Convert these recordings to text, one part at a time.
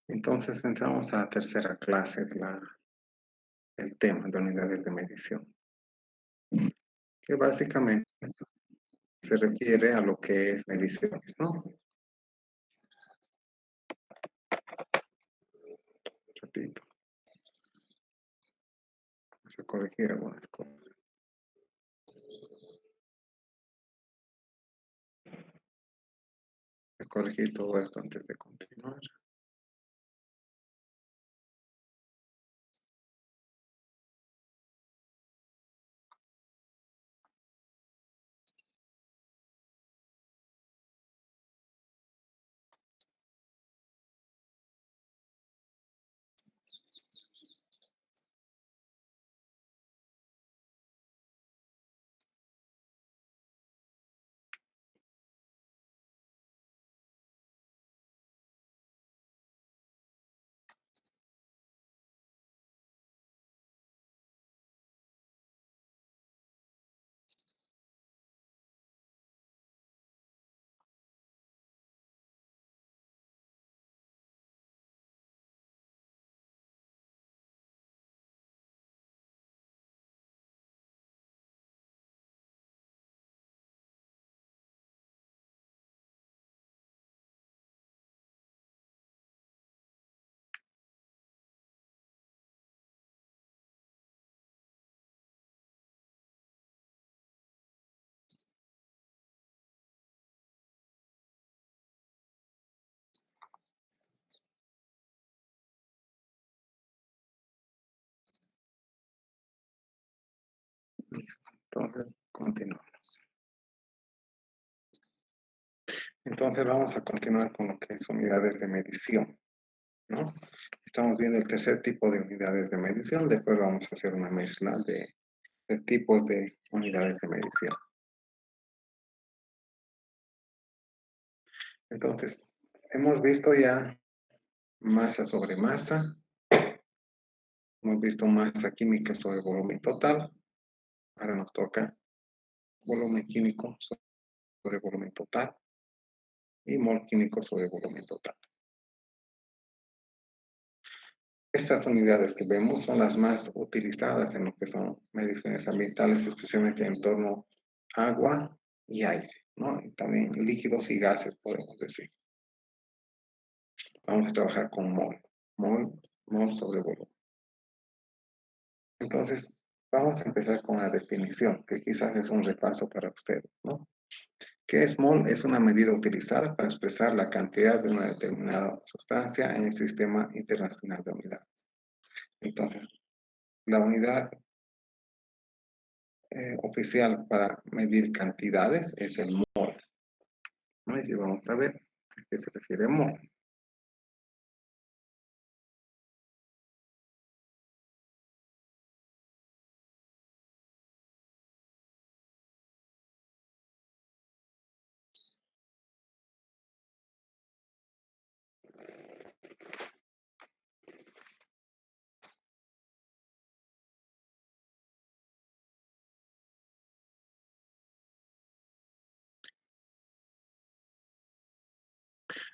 Entonces entramos a la tercera clase del tema de unidades de medición, que básicamente se refiere a lo que es mediciones, ¿no? Repito, vamos a corregir algunas cosas. Voy a corregir todo esto antes de continuar. Listo, entonces continuamos. Entonces vamos a continuar con lo que es unidades de medición, ¿no? Estamos viendo el tercer tipo de unidades de medición, después vamos a hacer una mezcla de tipos de unidades de medición. Entonces, hemos visto ya masa sobre masa, hemos visto masa química sobre volumen total, ahora nos toca volumen químico sobre volumen total y mol químico sobre volumen total. Estas unidades que vemos son las más utilizadas en lo que son mediciones ambientales, especialmente en torno a agua y aire, ¿no? Y también líquidos y gases, podemos decir. Vamos a trabajar con mol sobre volumen. Entonces, vamos a empezar con la definición, que quizás es un repaso para ustedes, ¿no? ¿Qué es mol? Es una medida utilizada para expresar la cantidad de una determinada sustancia en el Sistema Internacional de Unidades. Entonces, la unidad oficial para medir cantidades es el mol, ¿no? Y vamos a ver a qué se refiere mol.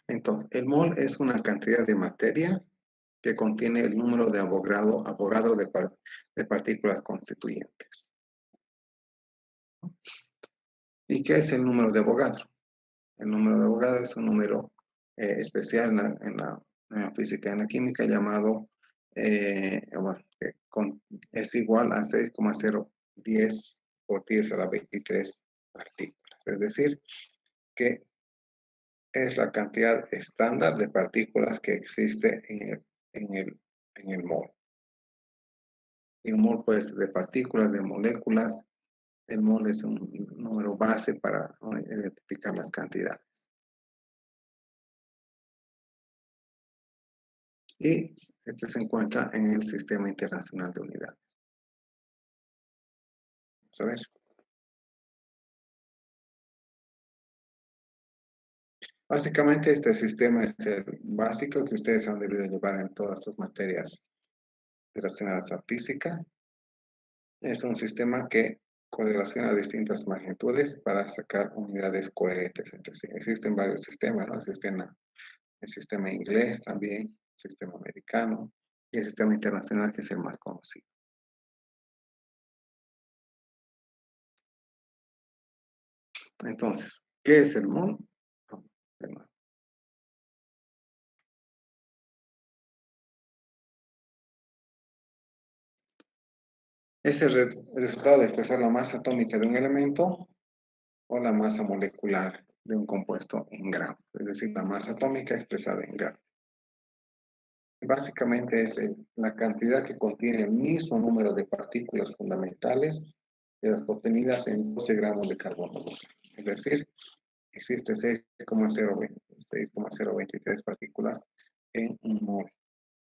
Entonces, el mol es una cantidad de materia que contiene el número de Avogadro de partículas constituyentes. ¿Y qué es el número de Avogadro? El número de Avogadro es un número especial en la física y en la química llamado, bueno, es igual a 6,010 por 10 a la 23 partículas. Es decir, que es la cantidad estándar de partículas que existe en el mol. Y un mol, pues, de partículas, de moléculas, el mol es un número base para, ¿no?, identificar las cantidades. Y este se encuentra en el Sistema Internacional de Unidades. Vamos a ver. Básicamente este sistema es el básico que ustedes han debido llevar en todas sus materias relacionadas a física. Es un sistema que correlaciona distintas magnitudes para sacar unidades coherentes entre sí. Existen varios sistemas, ¿no? El sistema inglés también, sistema americano y el sistema internacional, que es el más conocido. Entonces, ¿qué es el mol? Es el resultado de expresar la masa atómica de un elemento o la masa molecular de un compuesto en gramos, es decir, la masa atómica expresada en gramos. Básicamente es la cantidad que contiene el mismo número de partículas fundamentales de las contenidas en 12 gramos de carbono 12. Es decir, existe 6,023 partículas en un mol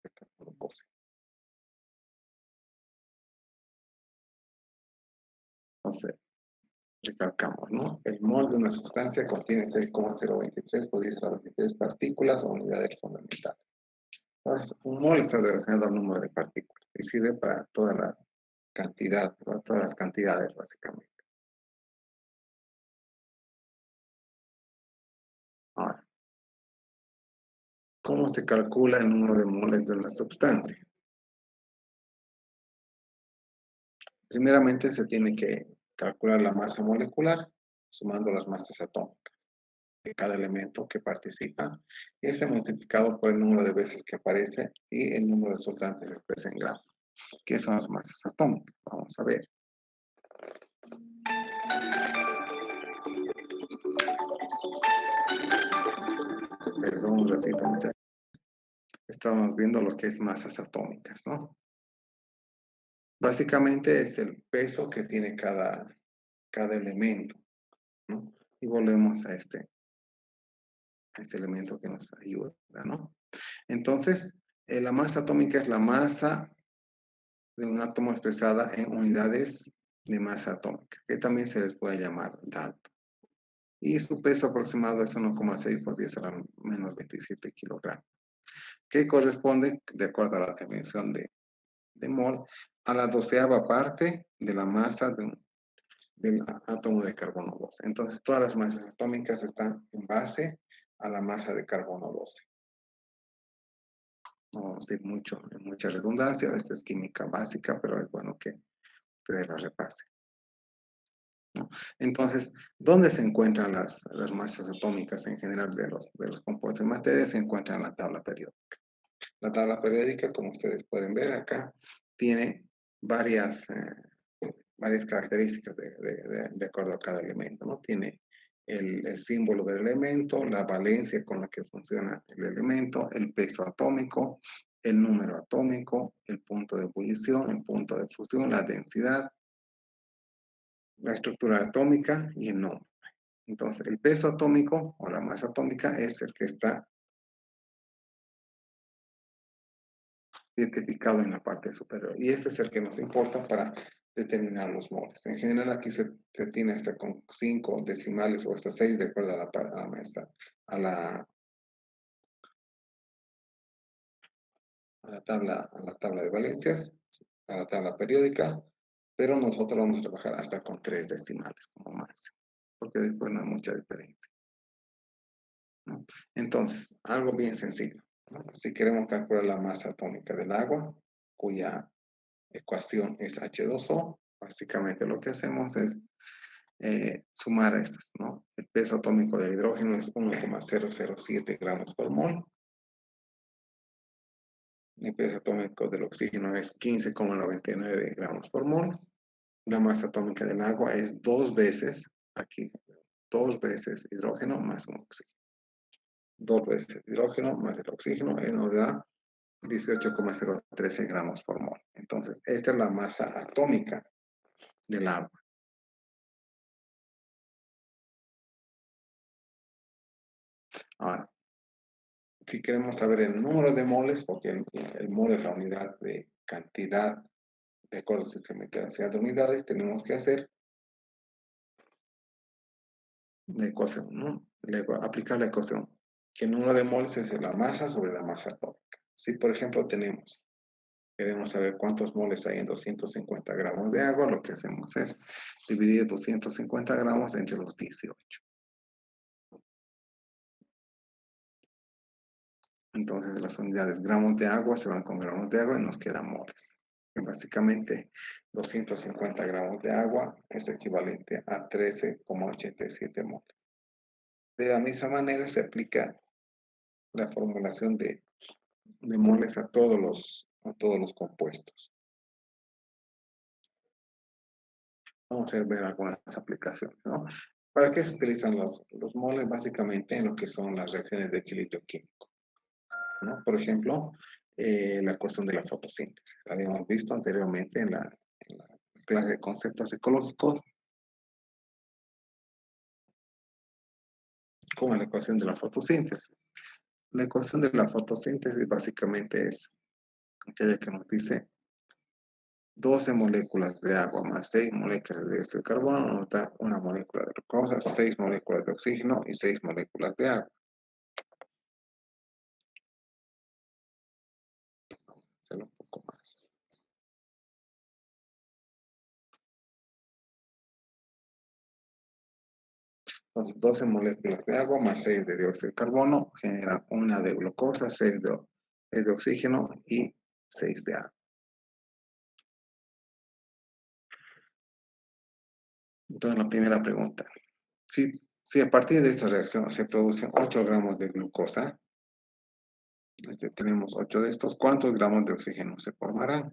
de carbono 12. Entonces, recalcamos, ¿no? El mol de una sustancia contiene 6,023 por 10 a la 23 partículas o unidades fundamentales. Entonces, un mol está relacionado al número de partículas y sirve para toda la cantidad, para todas las cantidades, básicamente. Ahora, ¿cómo se calcula el número de moles de una sustancia? Primeramente se tiene que calcular la masa molecular sumando las masas atómicas de cada elemento que participa y ese multiplicado por el número de veces que aparece y el número resultante se expresa en gramos. ¿Qué son las masas atómicas? Vamos a ver. Perdón un ratito, muchachos. Estamos viendo lo que es masas atómicas, ¿no? Básicamente es el peso que tiene cada elemento, ¿no? Y volvemos a este elemento que nos ayuda, ¿no? Entonces, la masa atómica es la masa de un átomo expresada en unidades de masa atómica, que también se les puede llamar Dalton. Y su peso aproximado es 1,6 por 10 a la menos 27 kilogramos, que corresponde, de acuerdo a la definición de mol, a la 12ª parte de la masa del átomo de carbono 12. Entonces, todas las masas atómicas están en base a la masa de carbono 12. No vamos a ir en mucha redundancia, esta es química básica, pero es bueno que ustedes la repasen, ¿no? Entonces, ¿dónde se encuentran las masas atómicas en general de los compuestos de materia? Se encuentran en la tabla periódica. La tabla periódica, como ustedes pueden ver acá, tiene varias características de acuerdo a cada elemento, ¿no? Tiene el símbolo del elemento, la valencia con la que funciona el elemento, el peso atómico, el número atómico, el punto de ebullición, el punto de fusión, la densidad, la estructura atómica y el nombre. Entonces, el peso atómico o la masa atómica es el que está identificado en la parte superior. Y este es el que nos importa para determinar los moles. En general, aquí se tiene hasta con 5 decimales o hasta 6 de acuerdo a la tabla de valencias, a la tabla periódica, pero nosotros vamos a trabajar hasta con 3 decimales como máximo, porque después no hay mucha diferencia, ¿no? Entonces, algo bien sencillo, ¿no? Si queremos calcular la masa atómica del agua, cuya ecuación es H2O, básicamente lo que hacemos es sumar estas, ¿no? El peso atómico del hidrógeno es 1,007 gramos por mol. El peso atómico del oxígeno es 15,99 gramos por mol. La masa atómica del agua es 2 veces, aquí, 2 veces hidrógeno más un oxígeno. 2 veces hidrógeno más el oxígeno nos da 18,013 gramos por mol. Entonces, esta es la masa atómica del agua. Ahora, si queremos saber el número de moles, porque el mol es la unidad de cantidad de acuerdo al sistema de unidades, tenemos que hacer la ecuación, ¿no? Aplicar la ecuación, que el número de moles es la masa sobre la masa atómica. Si, por ejemplo, queremos saber cuántos moles hay en 250 gramos de agua, lo que hacemos es dividir 250 gramos entre los 18. Entonces las unidades gramos de agua se van con gramos de agua y nos quedan moles. Que básicamente 250 gramos de agua es equivalente a 13,87 moles. De la misma manera se aplica la formulación de moles a todos los compuestos. Vamos a ver algunas aplicaciones, ¿no? ¿Para qué se utilizan los moles? Básicamente en lo que son las reacciones de equilibrio químico, ¿no? Por ejemplo, la cuestión de la fotosíntesis. Habíamos visto anteriormente en la clase de conceptos ecológicos como la ecuación de la fotosíntesis. La ecuación de la fotosíntesis básicamente es aquella que nos dice 12 moléculas de agua más 6 moléculas de dióxido de carbono nos da una molécula de glucosa, 6 moléculas de oxígeno y 6 moléculas de agua. Vamos a hacerlo un poco más. Entonces, 12 moléculas de agua más 6 de dióxido de carbono generan una de glucosa, 6 de oxígeno y 6 de agua. Entonces, la primera pregunta. Si a partir de esta reacción se producen 8 gramos de glucosa, tenemos 8 de estos, ¿cuántos gramos de oxígeno se formarán?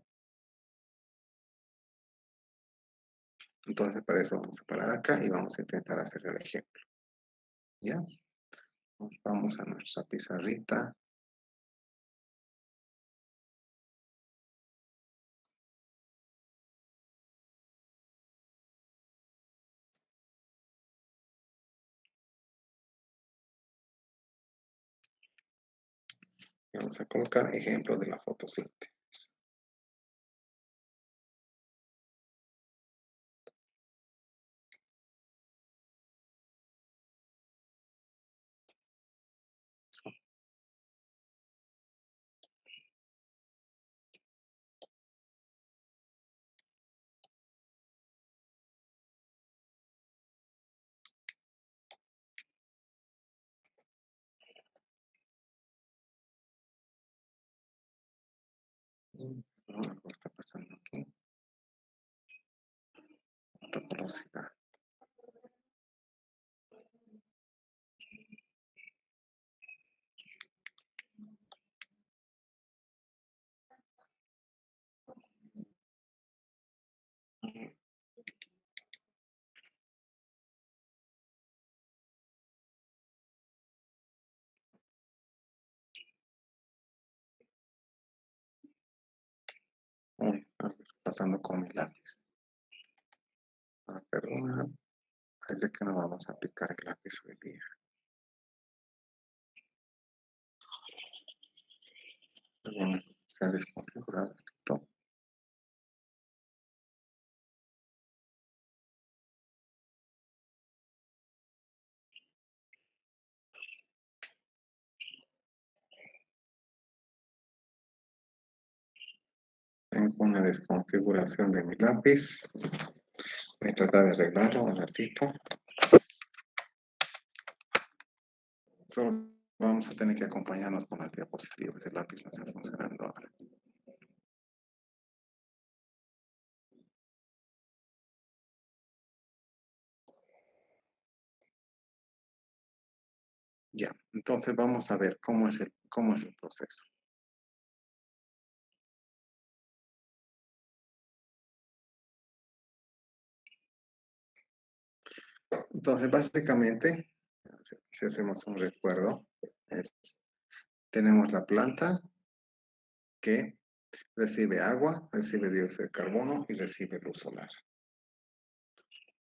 Entonces, para eso vamos a parar acá y vamos a intentar hacer el ejemplo. ¿Ya? Nos vamos a nuestra pizarrita. Y vamos a colocar ejemplos de la fotosíntesis. Algo está pasando aquí. Otra velocidad. Algo está pasando con mi lápiz. Pero parece que no vamos a aplicar el lápiz hoy día. Bueno, se ha desconfigurado esto. Tengo una desconfiguración de mi lápiz. Voy a tratar de arreglarlo un ratito. Solo vamos a tener que acompañarnos con las diapositivas. El lápiz no está funcionando ahora. Ya, entonces vamos a ver cómo es el proceso. Entonces, básicamente, si hacemos un recuerdo, tenemos la planta que recibe agua, recibe dióxido de carbono y recibe luz solar.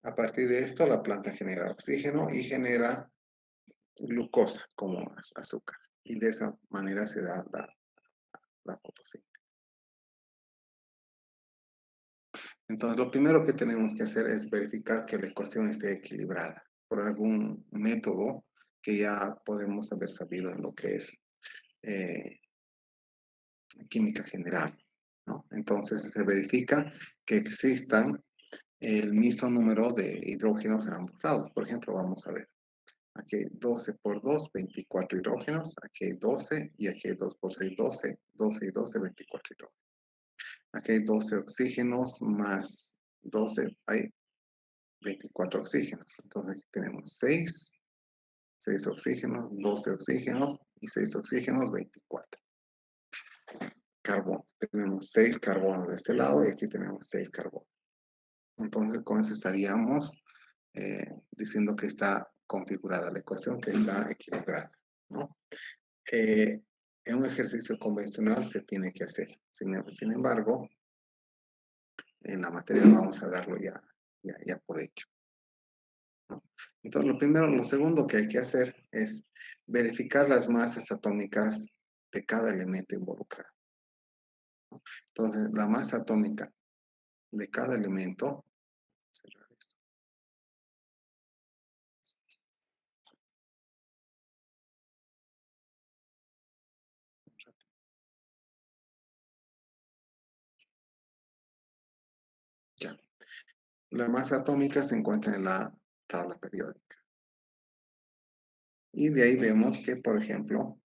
A partir de esto, la planta genera oxígeno y genera glucosa como azúcar. Y de esa manera se da la fotosíntesis. Entonces, lo primero que tenemos que hacer es verificar que la ecuación esté equilibrada por algún método que ya podemos haber sabido en lo que es química general, ¿no? Entonces, se verifica que existan el mismo número de hidrógenos en ambos lados. Por ejemplo, vamos a ver. Aquí hay 12 por 2, 24 hidrógenos. Aquí hay 12 y aquí hay 2 por 6, 12. 12 y 12, 24 hidrógenos. Aquí hay 12 oxígenos más 12, hay 24 oxígenos. Entonces aquí tenemos 6 oxígenos, 12 oxígenos y 6 oxígenos, 24. Carbón. Tenemos 6 carbonos de este lado y aquí tenemos 6 carbonos. Entonces con eso estaríamos diciendo que está configurada la ecuación, que está equilibrada, ¿no? En un ejercicio convencional se tiene que hacer. Sin embargo, en la materia vamos a darlo ya por hecho, ¿no? Entonces, lo segundo que hay que hacer es verificar las masas atómicas de cada elemento involucrado. Entonces, la masa atómica de cada elemento, cerrar esto. Ya. La masa atómica se encuentra en la tabla periódica. Y de ahí vemos que, por ejemplo,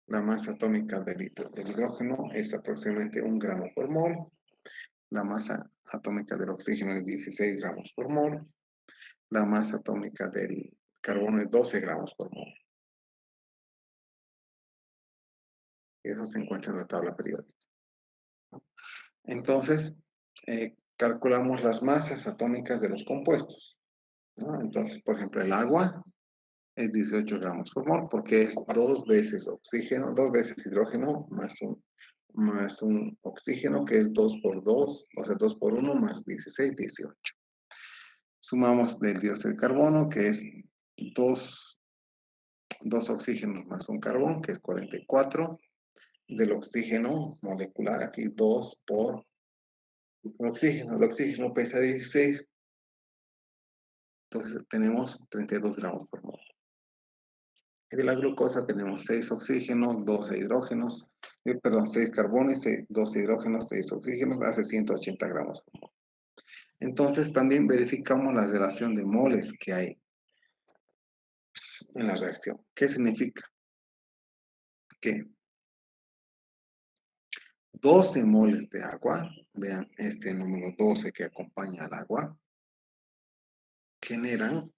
la masa atómica del hidrógeno es aproximadamente 1 gramo por mol. La masa atómica del oxígeno es 16 gramos por mol. La masa atómica del carbono es 12 gramos por mol. Eso se encuentra en la tabla periódica. Entonces, calculamos las masas atómicas de los compuestos, ¿no? Entonces, por ejemplo, el agua es 18 gramos por mol porque es 2 veces oxígeno, 2 veces hidrógeno más un oxígeno que es 2 por 2, o sea, 2 por 1 más 16, 18. Sumamos del dióxido de carbono que es 2 oxígenos más un carbón que es 44. Del oxígeno molecular, aquí 2 por el oxígeno pesa 16, entonces tenemos 32 gramos por mol. Y de la glucosa tenemos 6 oxígenos, 12 hidrógenos, 6 carbones, 12 hidrógenos, 6 oxígenos, hace 180 gramos por mol. Entonces también verificamos la relación de moles que hay en la reacción. ¿Qué significa? Que 12 moles de agua, vean este número 12 que acompaña al agua, generan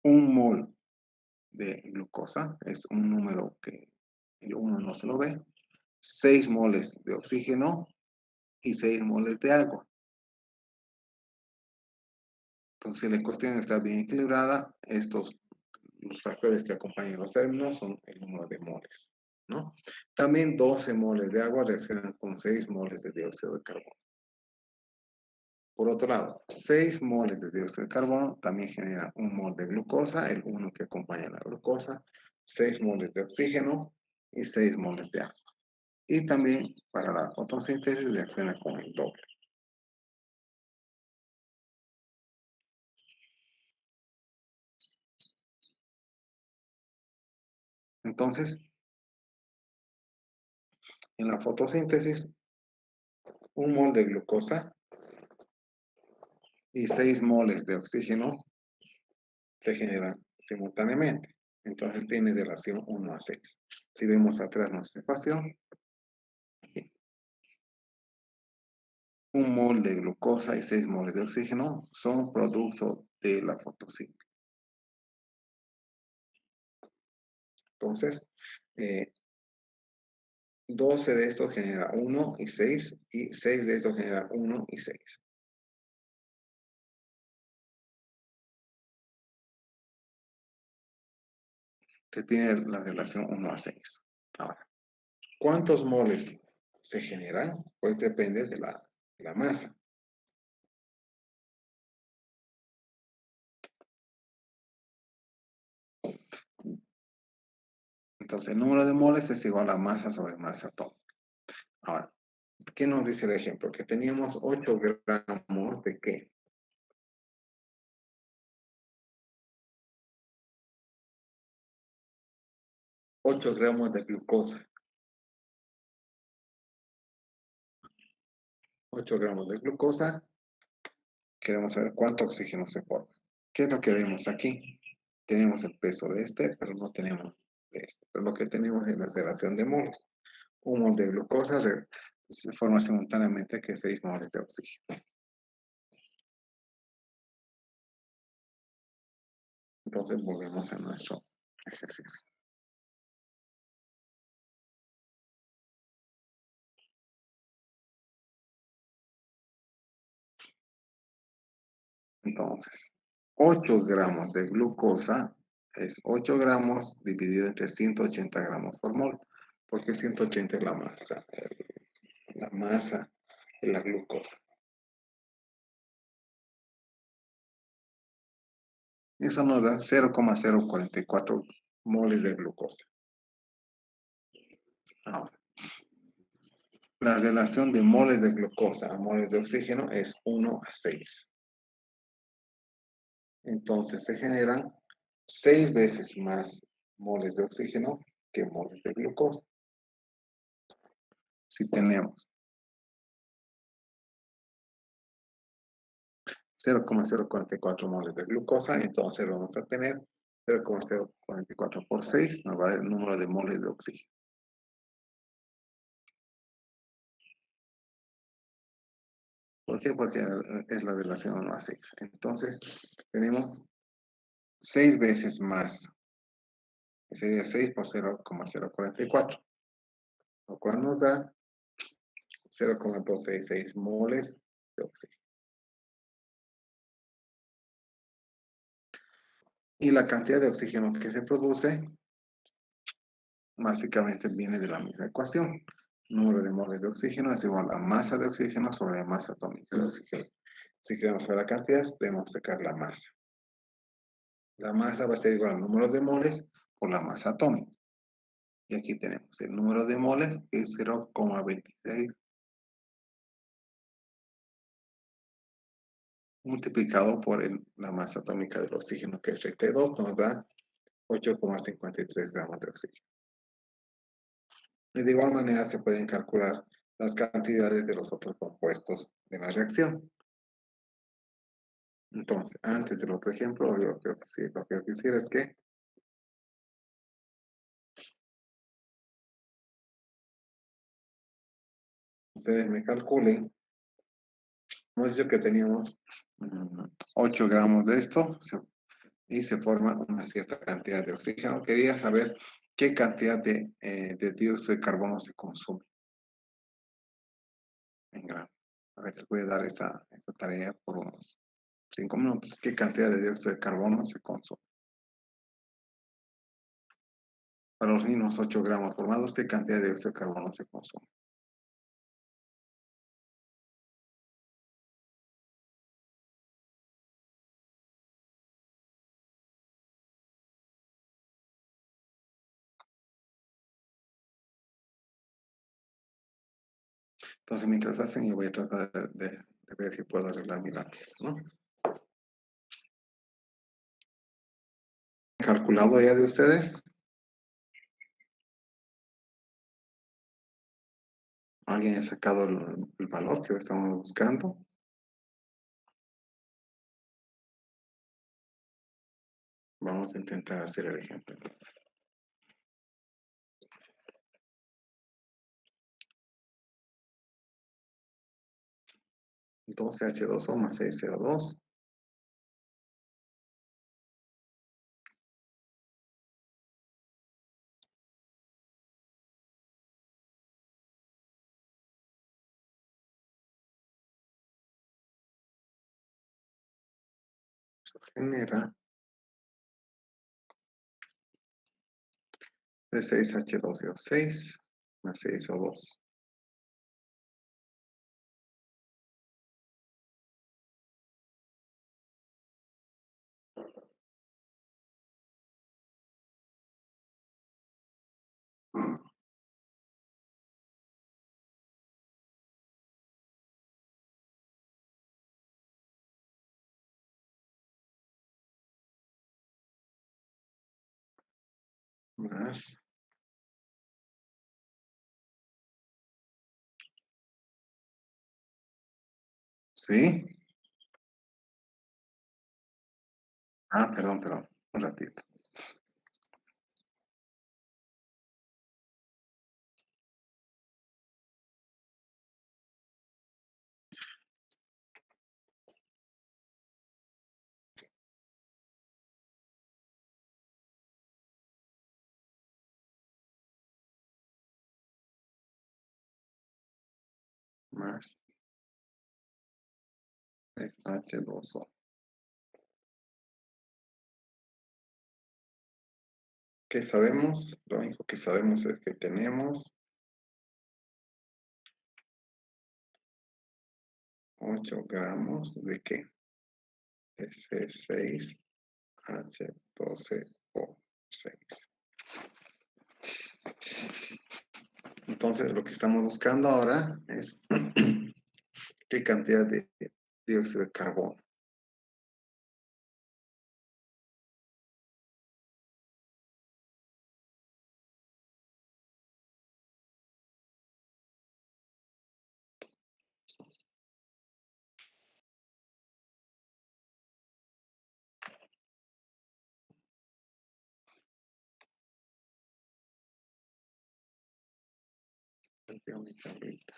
un mol de glucosa, es un número que uno no se lo ve, 6 moles de oxígeno y 6 moles de agua. Entonces, si la cuestión está bien equilibrada, los factores que acompañan los términos son el número de moles, ¿no? También 12 moles de agua reaccionan con 6 moles de dióxido de carbono. Por otro lado, 6 moles de dióxido de carbono también generan un mol de glucosa, el 1 que acompaña a la glucosa, 6 moles de oxígeno y 6 moles de agua. Y también para la fotosíntesis reacciona con el doble. Entonces, en la fotosíntesis, un mol de glucosa y 6 moles de oxígeno se generan simultáneamente. Entonces tiene relación 1 a 6. Si vemos atrás nuestra ecuación, un mol de glucosa y 6 moles de oxígeno son producto de la fotosíntesis. Entonces, 12 de estos genera 1 y 6, y 6 de estos genera 1 y 6. Se tiene la relación 1 a 6. Ahora, ¿cuántos moles se generan? Pues depende de la masa. Entonces, el número de moles es igual a masa sobre masa atómica. Ahora, ¿qué nos dice el ejemplo? Que teníamos 8 gramos de ¿qué? 8 gramos de glucosa. 8 gramos de glucosa. Queremos saber cuánto oxígeno se forma. ¿Qué es lo que vemos aquí? Tenemos el peso de este, pero no tenemos de este. Pero lo que tenemos es la aceleración de moles. Un mol de glucosa se forma simultáneamente que 6 moles de oxígeno. Entonces volvemos a nuestro ejercicio. Entonces, 8 gramos de glucosa es 8 gramos dividido entre 180 gramos por mol, porque 180 es la masa de la glucosa. Eso nos da 0,044 moles de glucosa. Ahora, la relación de moles de glucosa a moles de oxígeno es 1:6. Entonces se generan 6 veces más moles de oxígeno que moles de glucosa. Si tenemos 0,044 moles de glucosa, entonces vamos a tener 0,044 por 6, nos va a dar el número de moles de oxígeno. ¿Por qué? Porque es la relación 1:6. Entonces, tenemos 6 veces más, que sería 6 por 0,044, lo cual nos da 0,266 moles de oxígeno. Y la cantidad de oxígeno que se produce básicamente viene de la misma ecuación. Número de moles de oxígeno es igual a masa de oxígeno sobre la masa atómica de oxígeno. Si queremos saber la cantidad, debemos sacar la masa. La masa va a ser igual al número de moles por la masa atómica. Y aquí tenemos el número de moles, que es 0,26 multiplicado por la masa atómica del oxígeno, que es 32, nos da 8,53 gramos de oxígeno. Y de igual manera se pueden calcular las cantidades de los otros compuestos de la reacción. Entonces, antes del otro ejemplo, yo creo que sí, lo que yo quisiera es que ustedes me calculen. Hemos dicho que teníamos 8 gramos de esto y se forma una cierta cantidad de oxígeno. Quería saber qué cantidad de dióxido de carbono se consume en gramos. A ver, les voy a dar esa tarea por unos 5 minutos. ¿Qué cantidad de dióxido de carbono se consume? Para los mismos 8 gramos formados, ¿qué cantidad de dióxido de carbono se consume? Entonces, mientras hacen, yo voy a tratar de ver si puedo arreglar mi lápiz, ¿no? ¿Calculado ya de ustedes? ¿Alguien ha sacado el valor que estamos buscando? Vamos a intentar hacer el ejemplo entonces. Entonces H2O más 6CO2. Eso genera de 6H12O6 más 6O2. Más, ¿sí? Perdón, un ratito. Más H2O. ¿Qué sabemos? Lo único que sabemos es que tenemos 8 gramos de qué? C6H12O6. Entonces, lo que estamos buscando ahora es qué cantidad de dióxido de carbono. Veo mi tablita.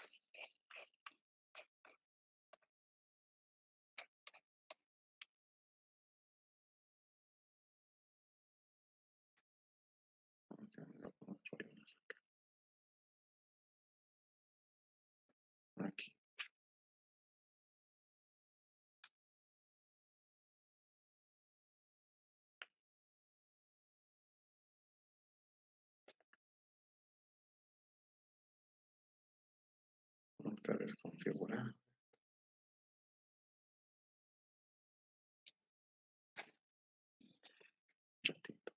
Aquí. Otra vez configurar. Un ratito.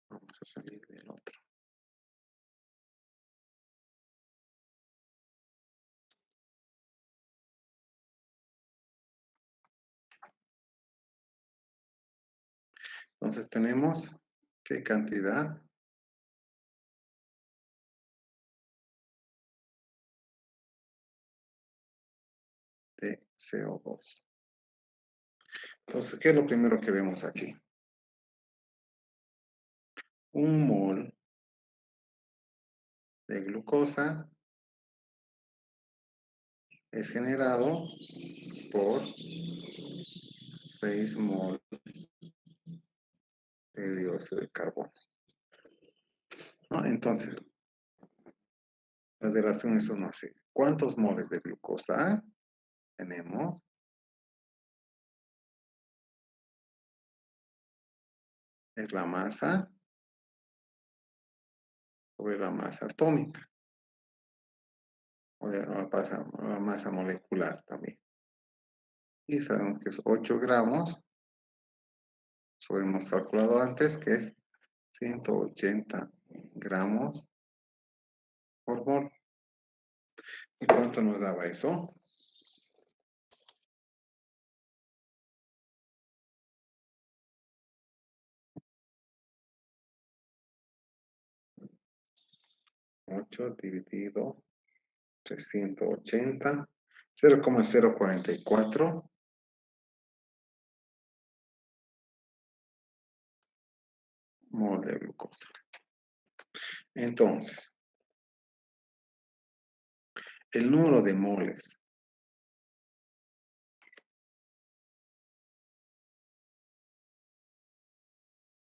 Vamos a salir del otro. Entonces tenemos qué cantidad de CO2. Entonces, ¿qué es lo primero que vemos aquí? Un mol de glucosa es generado por 6 mol de dióxido de carbono, ¿no? Entonces, las relaciones son así. ¿Cuántos moles de glucosa tenemos? Es la masa sobre la masa atómica, o de la masa molecular también. Y sabemos que es 8 gramos, sobre hemos calculado antes, que es 180 gramos por mol. ¿Y cuánto nos daba eso? 8 dividido 380, 0,044 mol de glucosa. Entonces, el número de moles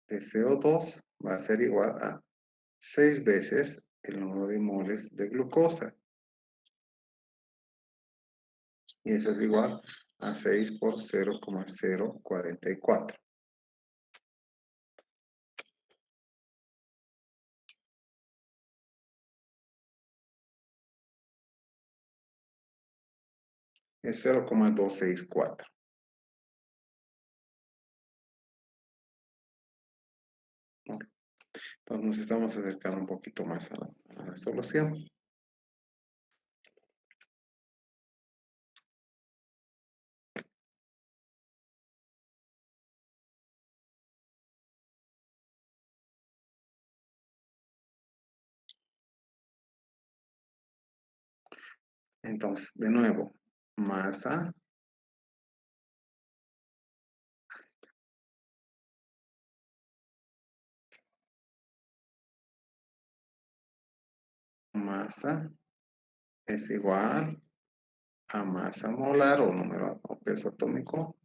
de CO2 va a ser igual a 6 veces el número de moles de glucosa. Y eso es igual a 6 por 0,044. Es 0,264. Entonces nos estamos acercando un poquito más a la solución. Entonces, de nuevo, masa, masa es igual a masa molar o número o peso atómico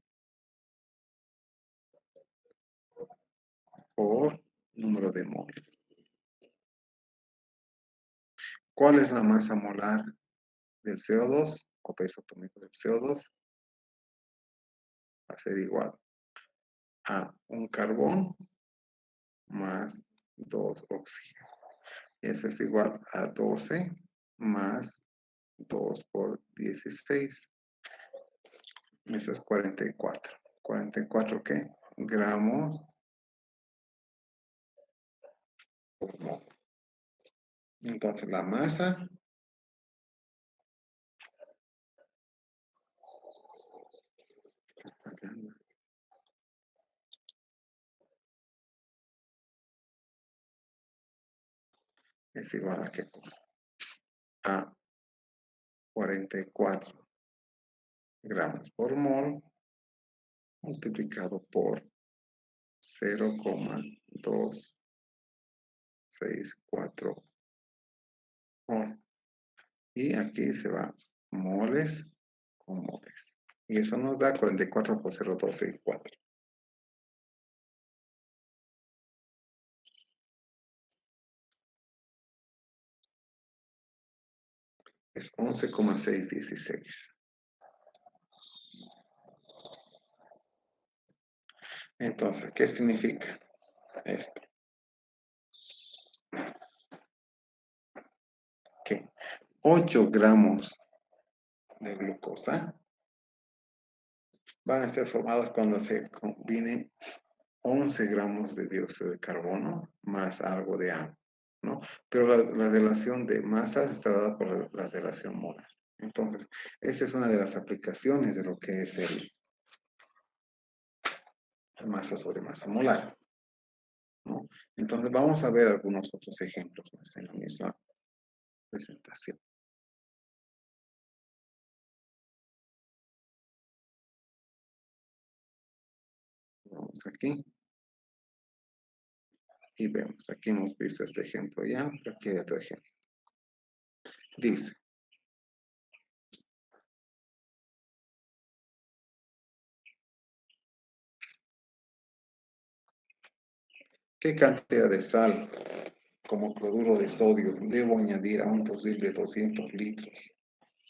por número de moles. ¿Cuál es la masa molar del CO2 o peso atómico del CO2? Va a ser igual a un carbón más 2 oxígenos. Eso es igual a 12 más 2 por 16. Eso es 44. ¿44 qué? Gramos por mol. Entonces la masa es igual a qué cosa? A 44 gramos por mol multiplicado por 0,264 mol. Y aquí se va moles con moles. Y eso nos da 44 por 0,264. Es 11,616. Entonces, ¿qué significa esto? Que 8 gramos de glucosa van a ser formados cuando se combinen 11 gramos de dióxido de carbono más algo de agua, ¿no? Pero la relación de masas está dada por la relación molar. Entonces, esa es una de las aplicaciones de lo que es el masa sobre masa molar, ¿no? Entonces, vamos a ver algunos otros ejemplos más en la misma presentación. Vamos aquí y vemos. Aquí hemos visto este ejemplo ya, pero aquí hay otro ejemplo. Dice, ¿qué cantidad de sal como cloruro de sodio debo añadir a un dosel de 200 litros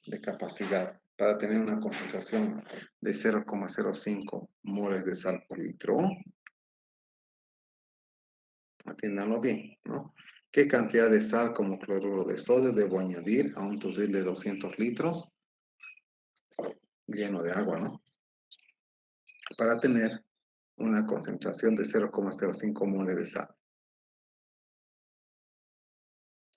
de capacidad para tener una concentración de 0,05 moles de sal por litro? Atiéndanlo bien, ¿no? ¿Qué cantidad de sal como cloruro de sodio debo añadir a un dosel de 200 litros lleno de agua, ¿no? Para tener una concentración de 0,05 moles de sal.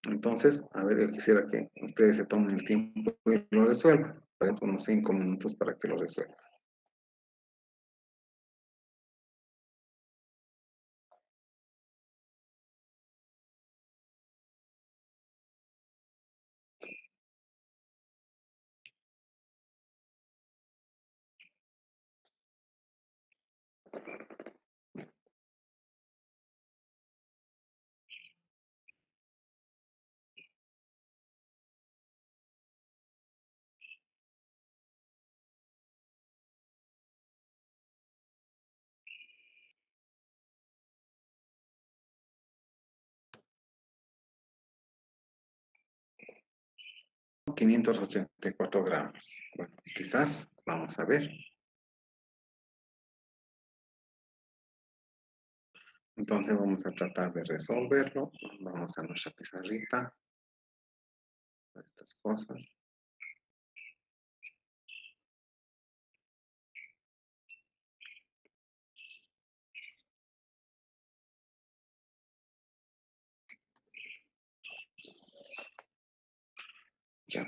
Entonces, a ver, yo quisiera que ustedes se tomen el tiempo y lo resuelvan. Por ejemplo, unos 5 minutos para que lo resuelvan. $584 gramos. Bueno, quizás, vamos a ver. Entonces vamos a tratar de resolverlo. Vamos a nuestra pizarrita. Estas cosas. Ya.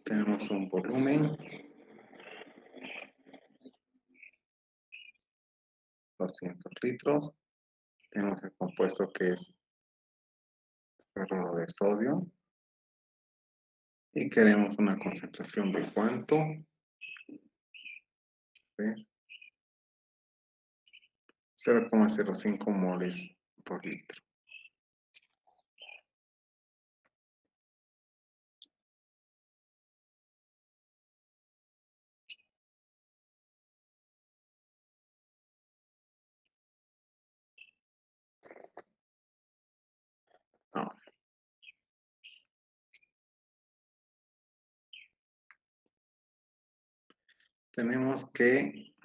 Tenemos un volumen. 200 litros. Tenemos el compuesto que es cloruro de sodio. Y queremos una concentración de ¿cuánto? 0,05 moles por litro. No. Tenemos que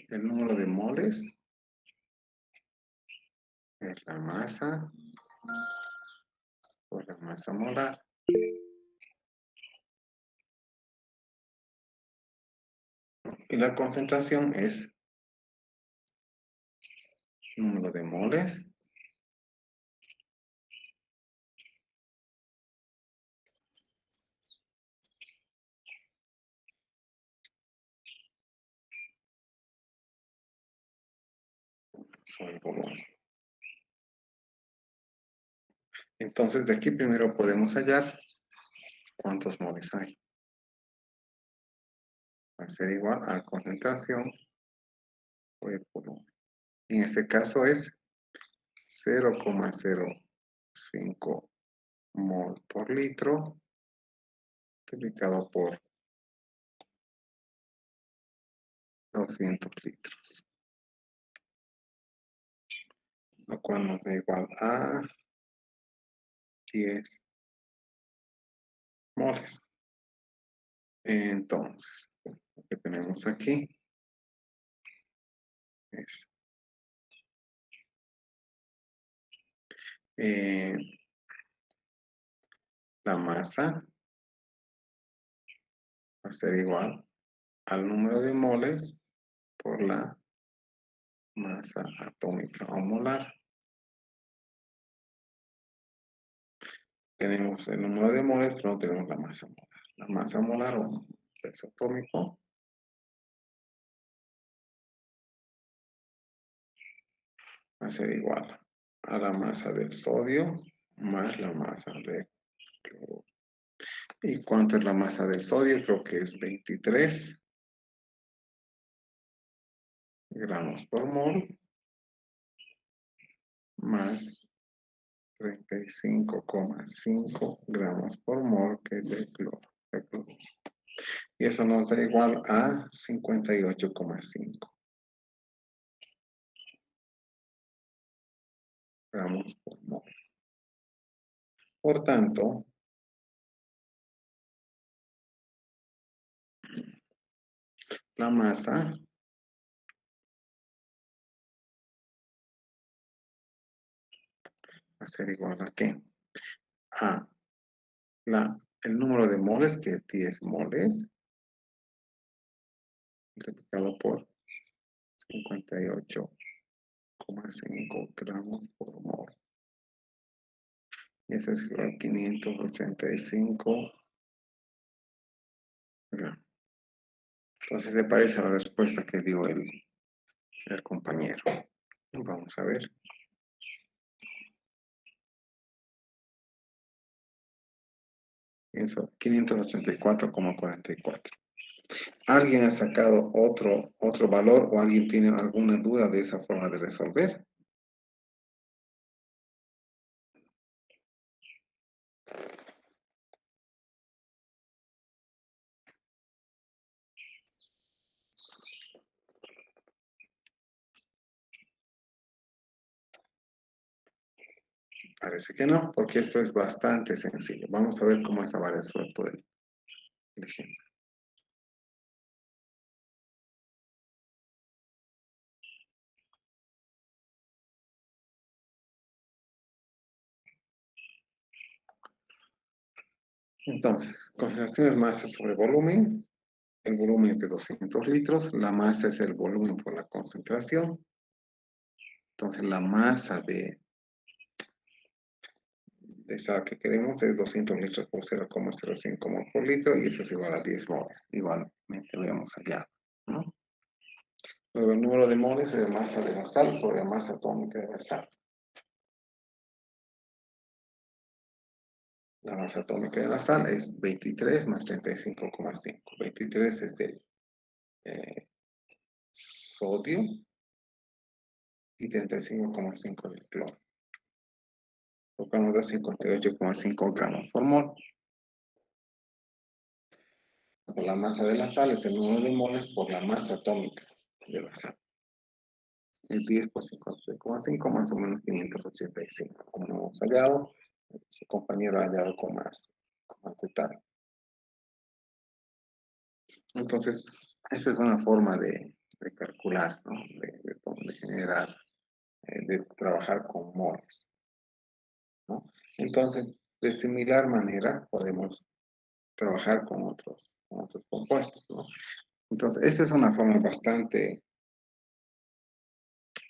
el número de moles es la masa por la masa molar. Y la concentración es número de moles sobre el volumen. Entonces, de aquí primero podemos hallar cuántos moles hay. Va a ser igual a concentración por el volumen. En este caso es 0,05 mol por litro multiplicado por 200 litros. Lo cual nos da igual a 10 moles. Entonces, lo que tenemos aquí es la masa va a ser igual al número de moles por la masa atómica o molar. Tenemos el número de moles, pero no tenemos la masa molar. La masa molar o peso atómico va a ser igual a la masa del sodio más la masa del cloro. ¿Y cuánto es la masa del sodio? Creo que es 23 gramos por mol más 35,5 gramos por mol que es de cloro. Y eso nos da igual a 58,5 gramos por mol. Por tanto, la masa va a ser igual a ¿qué? A el número de moles, que es 10 moles, multiplicado por 58,5 gramos por mol. Y eso es igual a 585 gramos. Entonces se parece a la respuesta que dio el compañero. Vamos a ver. Eso, 584,44. ¿Alguien ha sacado otro valor o alguien tiene alguna duda de esa forma de resolver? Parece que no, porque esto es bastante sencillo. Vamos a ver cómo esa va resuelto el ejemplo. Entonces, concentración es masa sobre volumen. El volumen es de 200 litros. La masa es el volumen por la concentración. Entonces, la masa de esa que queremos es 200 litros por 0,05 mol por litro y eso es igual a 10 moles. Igualmente lo hemos hallado, ¿no? Luego el número de moles es la masa de la sal sobre la masa atómica de la sal. La masa atómica de la sal es 23 más 35,5. 23 es del sodio y 35,5 del cloro. Lo cual nos da 58,5 gramos por mol. Por la masa de la sal es el número de moles por la masa atómica de la sal. El 10 por 56,5 más o menos 585. Como no hemos hallado, su compañero ha hallado con más detalle. Entonces, esa es una forma de calcular, ¿no? de generar, de trabajar con moles, ¿no? Entonces, de similar manera, podemos trabajar con otros compuestos, ¿no? Entonces, esta es una forma bastante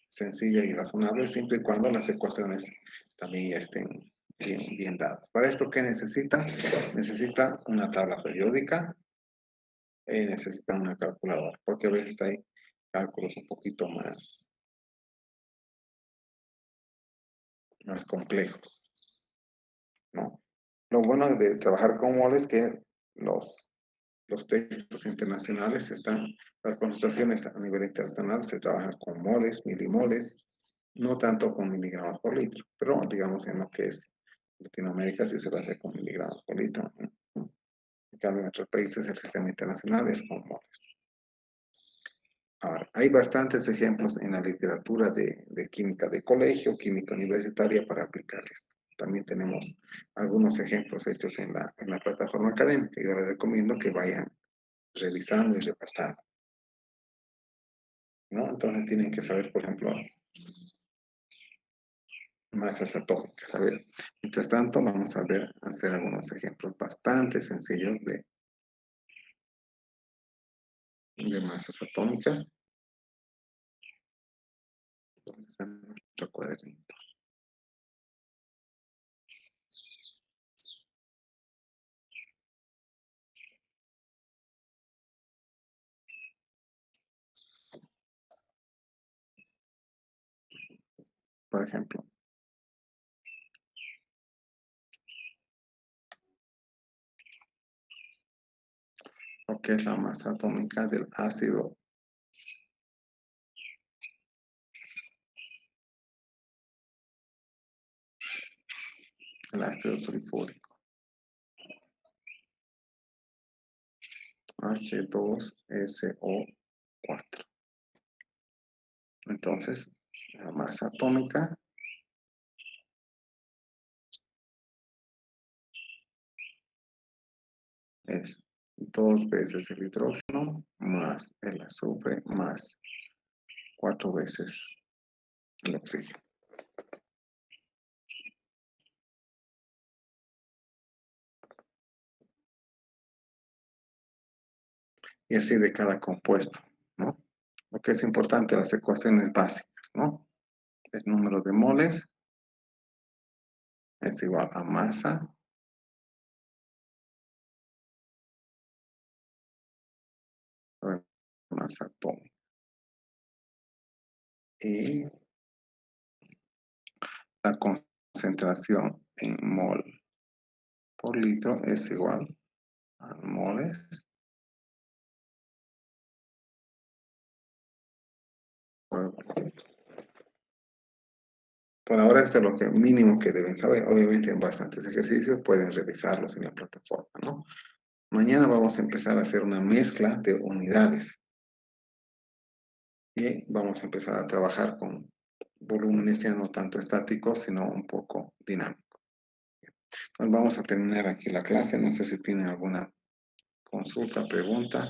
sencilla y razonable, siempre y cuando las ecuaciones también ya estén bien dadas. Para esto, ¿qué necesita? Necesita una tabla periódica, necesita una calculadora, porque a veces hay cálculos un poquito más complejos, ¿no? Lo bueno de trabajar con moles es que los textos internacionales las concentraciones a nivel internacional se trabajan con moles, milimoles, no tanto con miligramos por litro, pero digamos en lo que es Latinoamérica sí se lo hace con miligramos por litro. En cambio, en otros países el sistema internacional es con moles. Ahora, hay bastantes ejemplos en la literatura de química de colegio, química universitaria para aplicar esto. También tenemos algunos ejemplos hechos en la plataforma académica. Yo les recomiendo que vayan revisando y repasando, ¿no? Entonces tienen que saber, por ejemplo, masas atómicas. A ver, mientras tanto, vamos a hacer algunos ejemplos bastante sencillos de masas atómicas. ¿Dónde está nuestro cuadernito? Por ejemplo, lo que es la masa atómica del ácido el ácido sulfúrico, H2SO4. Entonces, la masa atómica es 2 veces el hidrógeno más el azufre más 4 veces el oxígeno. Y así de cada compuesto, ¿no? Lo que es importante, las ecuaciones básicas, ¿no? El número de moles es igual a masa por masa atómica. Y la concentración en mol por litro es igual a moles por ahora esto es lo mínimo que deben saber. Obviamente en bastantes ejercicios pueden revisarlos en la plataforma, ¿no? Mañana vamos a empezar a hacer una mezcla de unidades. Y vamos a empezar a trabajar con volúmenes ya no tanto estáticos, sino un poco dinámicos. Entonces vamos a terminar aquí la clase. No sé si tienen alguna consulta, pregunta.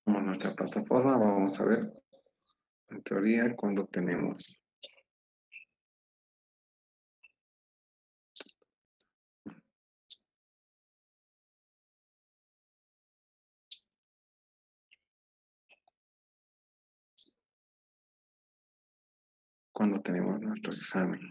Como nuestra plataforma, vamos a ver en teoría cuando tenemos nuestro examen.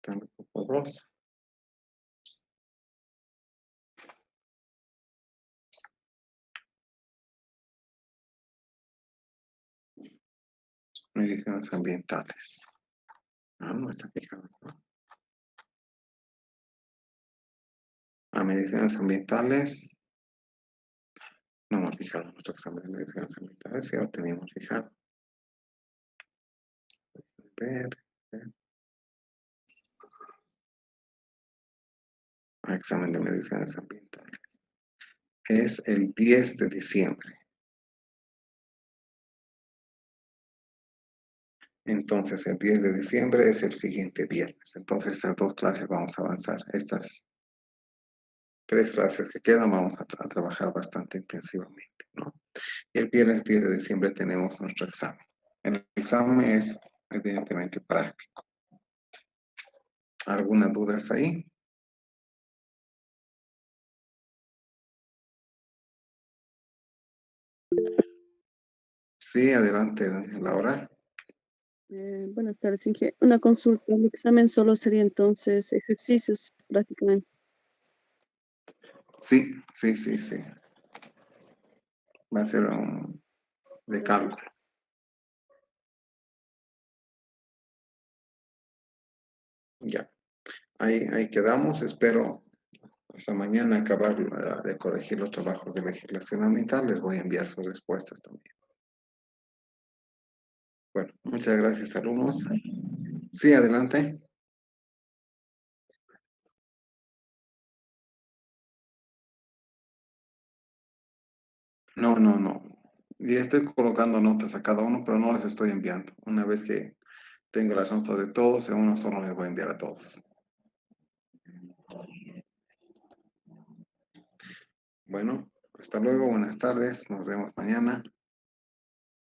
Tampoco 2. Mediciones ambientales. Ah, no está fijado, ¿no? A mediciones ambientales. No hemos fijado nuestro examen de mediciones ambientales, ya lo teníamos fijado. Ver, ver. Examen de mediciones ambientales. Es el 10 de diciembre. Entonces, el 10 de diciembre es el siguiente viernes. Entonces, estas 2 clases vamos a avanzar. Estas 3 clases que quedan vamos a trabajar bastante intensivamente, ¿no? Y el viernes 10 de diciembre tenemos nuestro examen. El examen es evidentemente práctico. ¿Alguna duda ahí? Sí, adelante, Laura. Buenas tardes, Inge. Una consulta. El examen solo sería entonces ejercicios prácticamente. Sí, sí, sí, sí. Va a ser un de cálculo. Ya. Ahí quedamos. Espero hasta mañana acabar de corregir los trabajos de legislación ambiental. Les voy a enviar sus respuestas también. Bueno, muchas gracias, alumnos. Sí, adelante. No, no, no. Y estoy colocando notas a cada uno, pero no les estoy enviando. Una vez que tengo las notas de todos, en uno solo les voy a enviar a todos. Bueno, hasta luego, buenas tardes, nos vemos mañana.